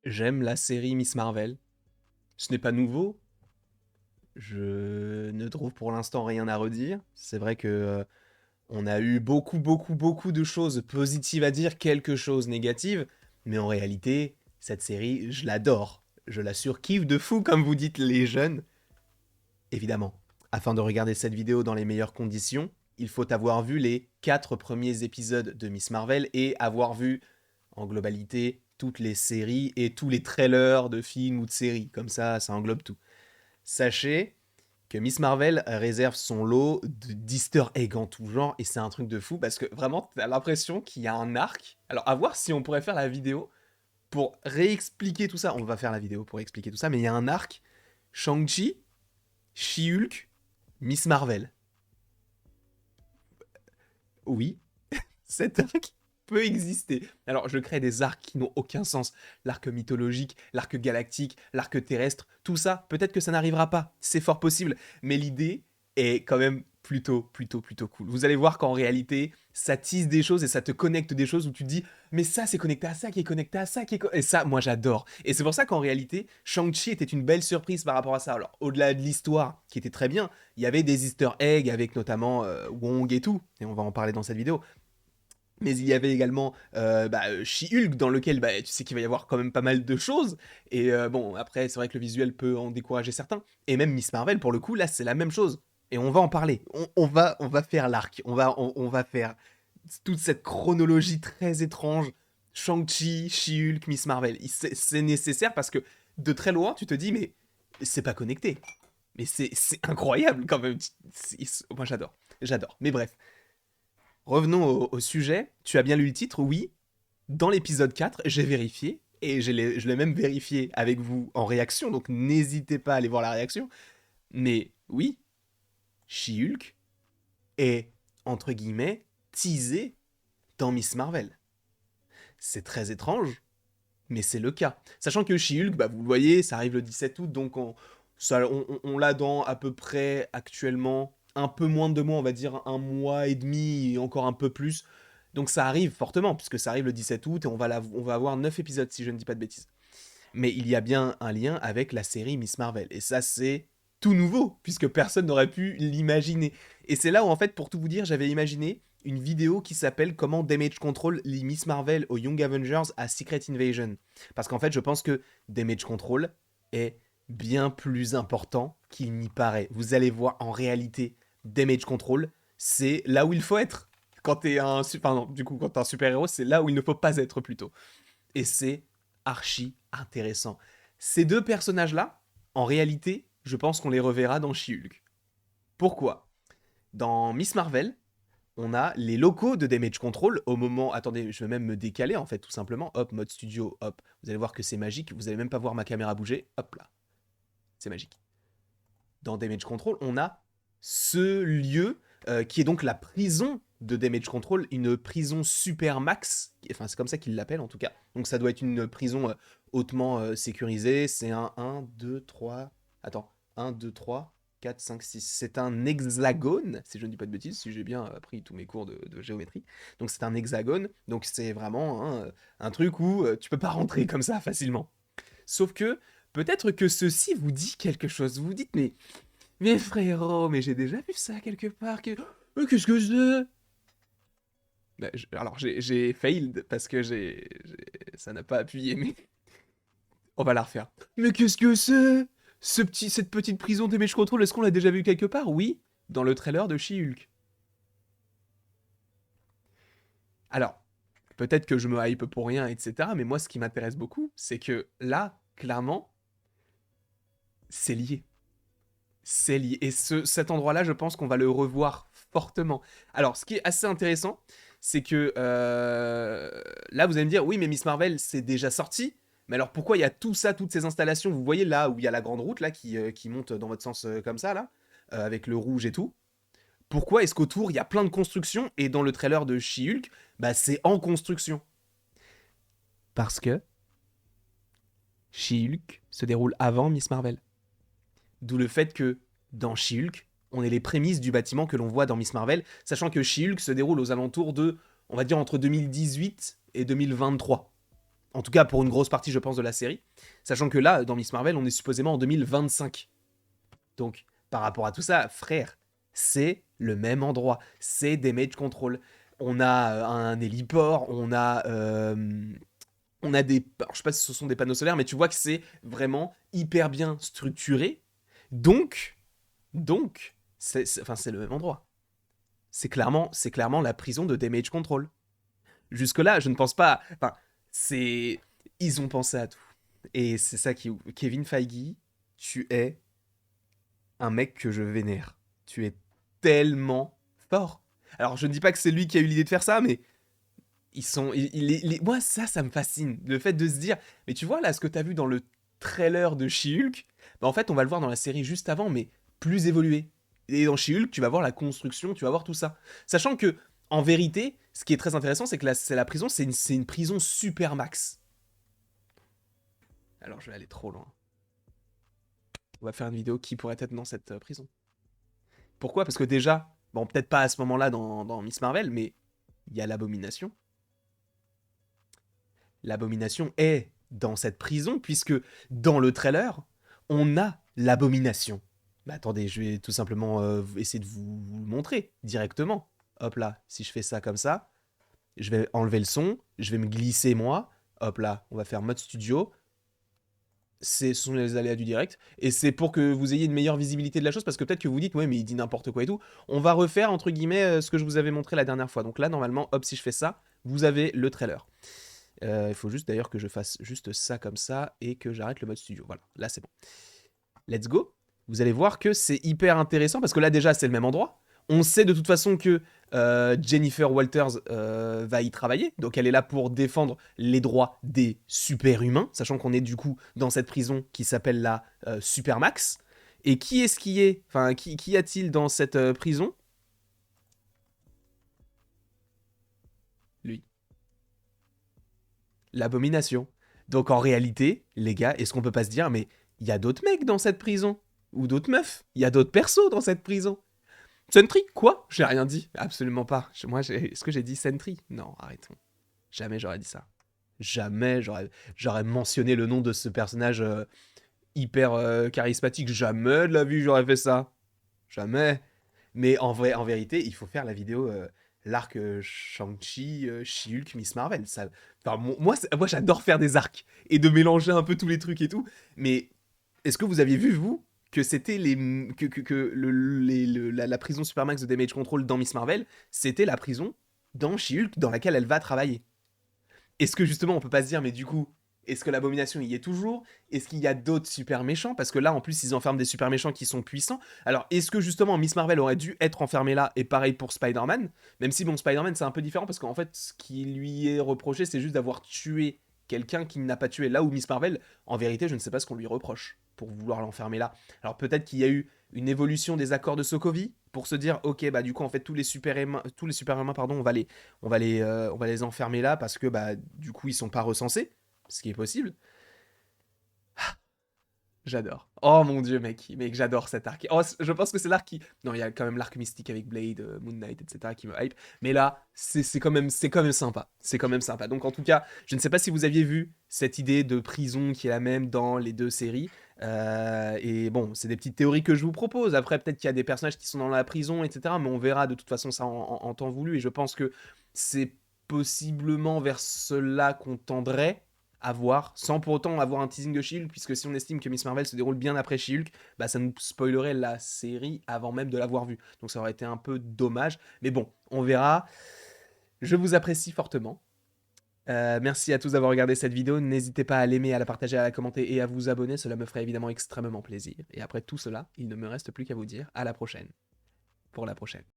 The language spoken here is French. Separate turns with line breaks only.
J'aime la série Miss Marvel. Ce n'est pas nouveau. Je ne trouve pour l'instant rien à redire. C'est vrai que on a eu beaucoup de choses positives à dire, quelques choses négatives, mais en réalité, cette série, je l'adore. Je la surkiffe de fou, comme vous dites les jeunes. Évidemment, afin de regarder cette vidéo dans les meilleures conditions, il faut avoir vu les 4 premiers épisodes de Miss Marvel et avoir vu en globalité toutes les séries et tous les trailers de films ou de séries. Comme ça englobe tout. Sachez que Miss Marvel réserve son lot d'easter eggs en tout genre, et c'est un truc de fou, parce que vraiment, t'as l'impression qu'il y a un arc. Alors, à voir si on pourrait faire la vidéo pour réexpliquer tout ça. On va faire la vidéo pour expliquer tout ça, mais il y a un arc Shang-Chi, She-Hulk, Miss Marvel. Oui, cet arc peut exister. Alors, je crée des arcs qui n'ont aucun sens. L'arc mythologique, l'arc galactique, l'arc terrestre, tout ça, peut-être que ça n'arrivera pas. C'est fort possible. Mais l'idée est quand même plutôt cool. Vous allez voir qu'en réalité, ça tisse des choses et ça te connecte des choses où tu te dis, mais ça, c'est connecté à ça, qui est connecté à ça, qui est... Et ça, moi, j'adore. Et c'est pour ça qu'en réalité, Shang-Chi était une belle surprise par rapport à ça. Alors, au-delà de l'histoire, qui était très bien, il y avait des easter eggs avec notamment Wong et tout. Et on va en parler dans cette vidéo. Mais il y avait également She-Hulk, dans lequel tu sais qu'il va y avoir quand même pas mal de choses. Et bon, après, c'est vrai que le visuel peut en décourager certains. Et même Miss Marvel, pour le coup, là, c'est la même chose. Et on va en parler. On va faire l'arc. On va faire toute cette chronologie très étrange. Shang-Chi, She-Hulk, Miss Marvel. C'est nécessaire parce que de très loin, tu te dis, mais c'est pas connecté. Mais c'est incroyable quand même. Moi, j'adore. J'adore. Mais bref. Revenons au sujet. Tu as bien lu le titre, oui. Dans l'épisode 4, j'ai vérifié. Et je l'ai même vérifié avec vous en réaction. Donc n'hésitez pas à aller voir la réaction. Mais oui, She-Hulk est, entre guillemets, teasé dans Miss Marvel. C'est très étrange, mais c'est le cas. Sachant que She-Hulk, vous le voyez, ça arrive le 17 août. Donc on l'a dans à peu près actuellement un peu moins de 2 mois, on va dire un mois et demi et encore un peu plus. Donc ça arrive fortement, puisque ça arrive le 17 août et on va avoir 9 épisodes si je ne dis pas de bêtises. Mais il y a bien un lien avec la série Miss Marvel. Et ça c'est tout nouveau, puisque personne n'aurait pu l'imaginer. Et c'est là où en fait, pour tout vous dire, j'avais imaginé une vidéo qui s'appelle Comment Damage Control lie Miss Marvel aux Young Avengers à Secret Invasion. Parce qu'en fait, je pense que Damage Control est bien plus important qu'il n'y paraît. Vous allez voir, en réalité, Damage Control, c'est là où il faut être. Quand t'es un, enfin non, du coup, quand t'es un super-héros, c'est là où il ne faut pas être plutôt. Et c'est archi intéressant. Ces deux personnages-là, en réalité, je pense qu'on les reverra dans She-Hulk. Pourquoi? Dans Miss Marvel, on a les locaux de Damage Control au moment... Attendez, je vais même me décaler en fait, tout simplement. Hop, mode studio, hop. Vous allez voir que c'est magique. Vous allez même pas voir ma caméra bouger. Hop là. C'est magique. Dans Damage Control, on a ce lieu qui est donc la prison de Damage Control, une prison super max, enfin c'est comme ça qu'ils l'appellent en tout cas. Donc ça doit être une prison hautement sécurisée. C'est un 2, 3... Attends, 1, 2, 3, 4, 5, 6. C'est un hexagone, si je ne dis pas de bêtises, si j'ai bien appris tous mes cours de géométrie. Donc c'est un hexagone, donc c'est vraiment un truc où tu peux pas rentrer comme ça facilement. Sauf que, peut-être que ceci vous dit quelque chose. Vous vous dites, mais frérot, mais j'ai déjà vu ça quelque part. Qu'est-ce que c'est? Alors, j'ai failed parce que ça n'a pas appuyé, mais on va la refaire. Mais qu'est-ce que c'est? Cette petite prison des Damage Control, est-ce qu'on l'a déjà vu quelque part? Oui, dans le trailer de She-Hulk. Alors, peut-être que je me hype pour rien, etc. Mais moi, ce qui m'intéresse beaucoup, c'est que là, clairement, c'est lié. C'est lié. Et cet endroit-là, je pense qu'on va le revoir fortement. Alors, ce qui est assez intéressant, c'est que là, vous allez me dire, oui, mais Miss Marvel, c'est déjà sorti. Mais alors, pourquoi il y a tout ça, toutes ces installations? Vous voyez là où il y a la grande route là qui monte dans votre sens comme ça, là, avec le rouge et tout. Pourquoi est-ce qu'autour, il y a plein de constructions et dans le trailer de She-Hulk, c'est en construction? Parce que She-Hulk se déroule avant Miss Marvel. D'où le fait que dans She-Hulk, on ait les prémices du bâtiment que l'on voit dans Miss Marvel, sachant que She-Hulk se déroule aux alentours de, on va dire, entre 2018 et 2023. En tout cas, pour une grosse partie, je pense, de la série. Sachant que là, dans Miss Marvel, on est supposément en 2025. Donc, par rapport à tout ça, frère, c'est le même endroit. C'est Damage Control. On a un héliport, on a des... Alors, je sais pas si ce sont des panneaux solaires, mais tu vois que c'est vraiment hyper bien structuré. Donc, c'est le même endroit. C'est clairement la prison de Damage Control. Jusque-là, je ne pense pas... Enfin, c'est... Ils ont pensé à tout. Et c'est ça qui... Kevin Feige, tu es un mec que je vénère. Tu es tellement fort. Alors, je ne dis pas que c'est lui qui a eu l'idée de faire ça, mais ils sont... Moi, ça me fascine. Le fait de se dire... Mais tu vois, là, ce que tu as vu dans le trailer de She-Hulk, bah, en fait, on va le voir dans la série juste avant, mais plus évolué. Et dans She-Hulk, tu vas voir la construction, tu vas voir tout ça. Sachant que, en vérité, ce qui est très intéressant, c'est que la prison, c'est une prison super max. Alors, je vais aller trop loin. On va faire une vidéo qui pourrait être dans cette prison. Pourquoi? Parce que déjà, bon, peut-être pas à ce moment-là dans Miss Marvel, mais il y a l'Abomination. L'Abomination est dans cette prison, puisque dans le trailer, on a l'Abomination. Mais attendez, je vais tout simplement essayer de vous le montrer directement. Hop là, si je fais ça comme ça, je vais enlever le son, je vais me glisser moi. Hop là, on va faire mode studio. Ce sont les aléas du direct, et c'est pour que vous ayez une meilleure visibilité de la chose, parce que peut-être que vous dites, ouais, mais il dit n'importe quoi et tout. On va refaire, entre guillemets, ce que je vous avais montré la dernière fois. Donc là, normalement, hop, si je fais ça, vous avez le trailer. Il faut juste d'ailleurs que je fasse juste ça comme ça, et que j'arrête le mode studio. Voilà, là c'est bon. Let's go. Vous allez voir que c'est hyper intéressant, parce que là déjà, c'est le même endroit. On sait de toute façon que Jennifer Walters va y travailler, donc elle est là pour défendre les droits des super-humains, sachant qu'on est du coup dans cette prison qui s'appelle la Supermax. Et qui est-ce qui est... Enfin, qui a-t-il dans cette prison? Lui. L'Abomination. Donc en réalité, les gars, est-ce qu'on peut pas se dire, mais il y a d'autres mecs dans cette prison? Ou d'autres meufs? Il y a d'autres persos dans cette prison? Sentry? Quoi? J'ai rien dit. Absolument pas. Moi, est-ce que j'ai dit Sentry? Non, arrêtons. Jamais j'aurais dit ça. Jamais j'aurais mentionné le nom de ce personnage hyper charismatique. Jamais de la vie j'aurais fait ça. Jamais. Mais en vérité, il faut faire la vidéo l'arc Shang-Chi, She-Hulk, Miss Marvel. Ça, enfin, moi j'adore faire des arcs et de mélanger un peu tous les trucs et tout. Mais est-ce que vous aviez vu, vous, que c'était la prison Supermax de Damage Control dans Miss Marvel, c'était la prison dans She-Hulk dans laquelle elle va travailler? Est-ce que justement on peut pas se dire, mais du coup, est-ce que l'Abomination y est toujours? Est-ce qu'il y a d'autres super méchants? Parce que là, en plus, ils enferment des super méchants qui sont puissants. Alors, est-ce que justement Miss Marvel aurait dû être enfermée là? Et pareil pour Spider-Man. Même si, bon, Spider-Man, c'est un peu différent parce qu'en fait, ce qui lui est reproché, c'est juste d'avoir tué quelqu'un qu'il n'a pas tué. Là où Miss Marvel, en vérité, je ne sais pas ce qu'on lui reproche pour vouloir l'enfermer là. Alors, peut-être qu'il y a eu une évolution des accords de Sokovie pour se dire, ok, bah du coup, en fait, tous les super-humains, pardon, on va les enfermer là parce que, bah, du coup, ils sont pas recensés, ce qui est possible. J'adore. Oh mon dieu, mec, j'adore cet arc. Oh, je pense que c'est l'arc qui... Non, il y a quand même l'arc mystique avec Blade, Moon Knight, etc. qui me hype. Mais là, c'est quand même sympa. C'est quand même sympa. Donc en tout cas, je ne sais pas si vous aviez vu cette idée de prison qui est la même dans les deux séries. Et bon, c'est des petites théories que je vous propose. Après, peut-être qu'il y a des personnages qui sont dans la prison, etc. Mais on verra de toute façon ça en temps voulu. Et je pense que c'est possiblement vers cela qu'on tendrait à voir, sans pour autant avoir un teasing de She-Hulk, puisque si on estime que Miss Marvel se déroule bien après She-Hulk, bah ça nous spoilerait la série avant même de l'avoir vue. Donc ça aurait été un peu dommage. Mais bon, on verra. Je vous apprécie fortement. Merci à tous d'avoir regardé cette vidéo. N'hésitez pas à l'aimer, à la partager, à la commenter et à vous abonner. Cela me ferait évidemment extrêmement plaisir. Et après tout cela, il ne me reste plus qu'à vous dire à la prochaine. Pour la prochaine.